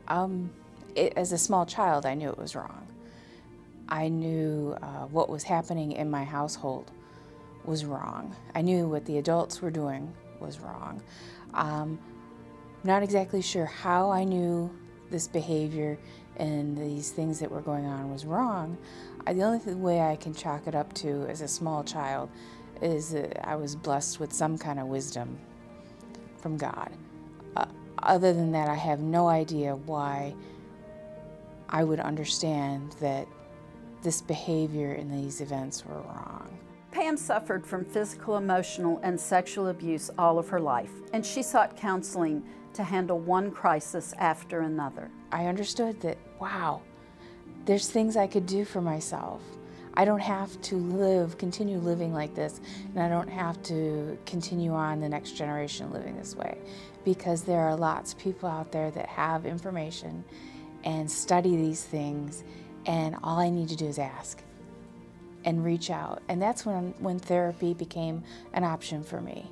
As a small child, I knew it was wrong. I knew what was happening in my household was wrong. I knew what the adults were doing was wrong. Not exactly sure how I knew this behavior and these things that were going on was wrong. The only way I can chalk it up to as a small child is that I was blessed with some kind of wisdom from God. Other than that, I have no idea why I would understand that this behavior and these events were wrong. Pam suffered from physical, emotional, and sexual abuse all of her life, and she sought counseling to handle one crisis after another. I understood that, wow, there's things I could do for myself. I don't have to continue living like this, and I don't have to continue on the next generation living this way, because there are lots of people out there that have information and study these things, and all I need to do is ask and reach out. And that's when therapy became an option for me,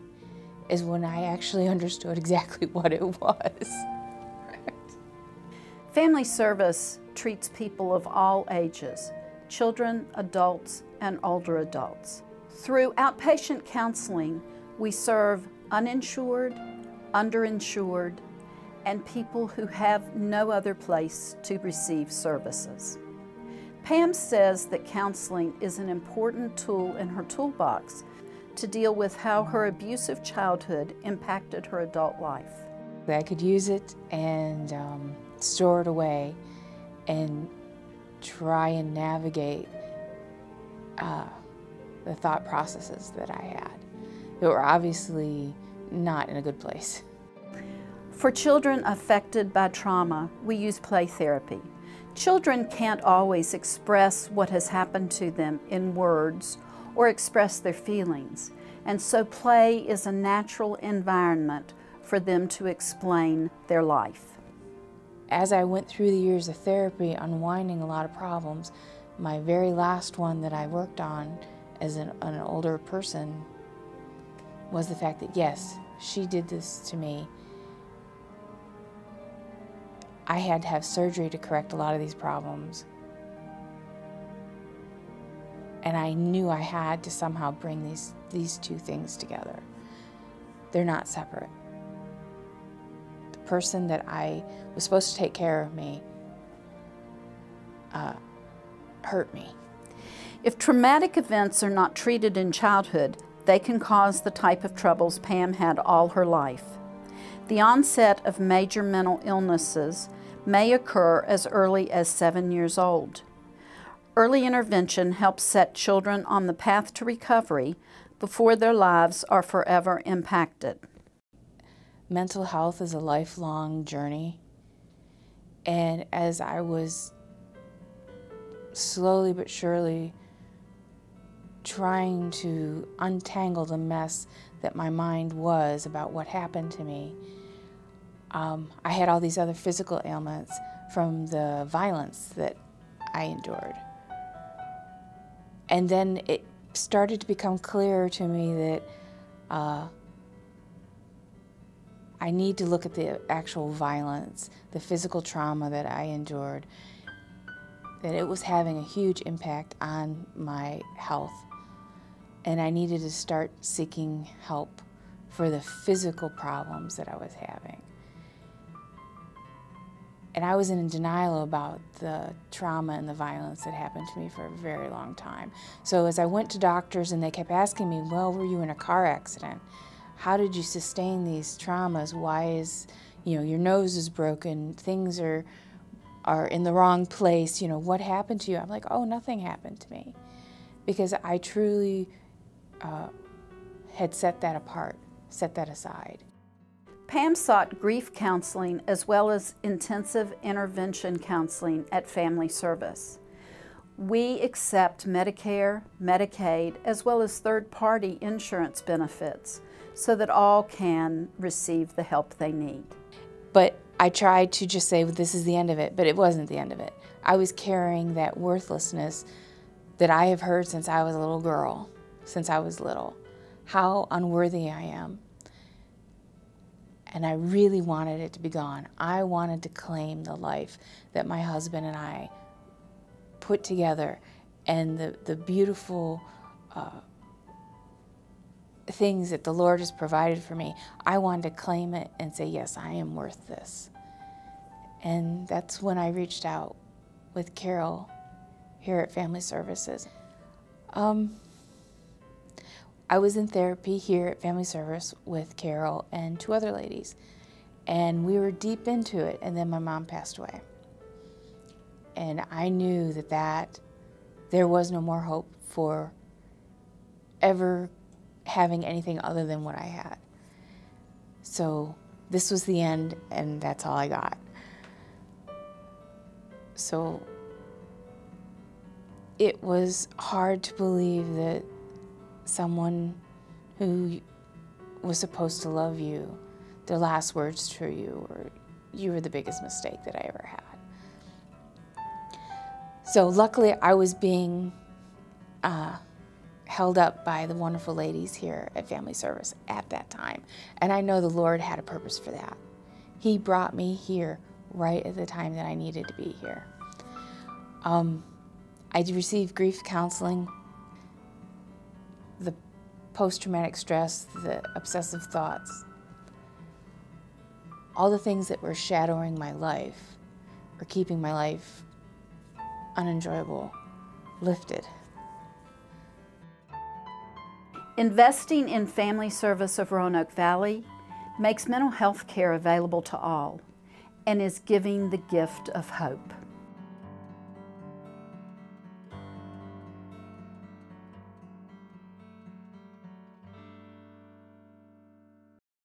is when I actually understood exactly what it was. Family Service treats people of all ages, children, adults, and older adults. Through outpatient counseling, we serve uninsured, underinsured, and people who have no other place to receive services. Pam says that counseling is an important tool in her toolbox to deal with how her abusive childhood impacted her adult life. I could use it and store it away and try and navigate the thought processes that I had that were obviously not in a good place. For children affected by trauma, we use play therapy. Children can't always express what has happened to them in words or express their feelings, and so play is a natural environment for them to explain their life. As I went through the years of therapy, unwinding a lot of problems, my very last one that I worked on as an older person was the fact that, yes, she did this to me. I had to have surgery to correct a lot of these problems. And I knew I had to somehow bring these two things together. They're not separate. The person that I was supposed to take care of me hurt me. If traumatic events are not treated in childhood, they can cause the type of troubles Pam had all her life. The onset of major mental illnesses may occur as early as 7 years old. Early intervention helps set children on the path to recovery before their lives are forever impacted. Mental health is a lifelong journey, and as I was slowly but surely trying to untangle the mess that my mind was about what happened to me, I had all these other physical ailments from the violence that I endured. And then it started to become clearer to me that I need to look at the actual violence, the physical trauma that I endured, that it was having a huge impact on my health. And I needed to start seeking help for the physical problems that I was having. And I was in denial about the trauma and the violence that happened to me for a very long time. So as I went to doctors and they kept asking me, well, were you in a car accident? How did you sustain these traumas? Why is, your nose is broken, things are in the wrong place, what happened to you? I'm like, oh, nothing happened to me. Because I truly had set that apart, set that aside. Pam sought grief counseling as well as intensive intervention counseling at Family Service. We accept Medicare, Medicaid, as well as third-party insurance benefits so that all can receive the help they need. But I tried to just say, well, this is the end of it, but it wasn't the end of it. I was carrying that worthlessness that I have heard since I was a little girl, since I was little, how unworthy I am. And I really wanted it to be gone. I wanted to claim the life that my husband and I put together, and the beautiful things that the Lord has provided for me. I wanted to claim it and say, yes, I am worth this. And that's when I reached out with Carol here at Family Services. I was in therapy here at Family Service with Carol and 2 other ladies, and we were deep into it, and then my mom passed away. And I knew that there was no more hope for ever having anything other than what I had. So this was the end, and that's all I got. So it was hard to believe that someone who was supposed to love you, their last words to you were, "You were the biggest mistake that I ever had." So luckily I was being held up by the wonderful ladies here at Family Service at that time. And I know the Lord had a purpose for that. He brought me here right at the time that I needed to be here. I received grief counseling, the post-traumatic stress, the obsessive thoughts, all the things that were shadowing my life or keeping my life unenjoyable, lifted. Investing in Family Service of Roanoke Valley makes mental health care available to all and is giving the gift of hope.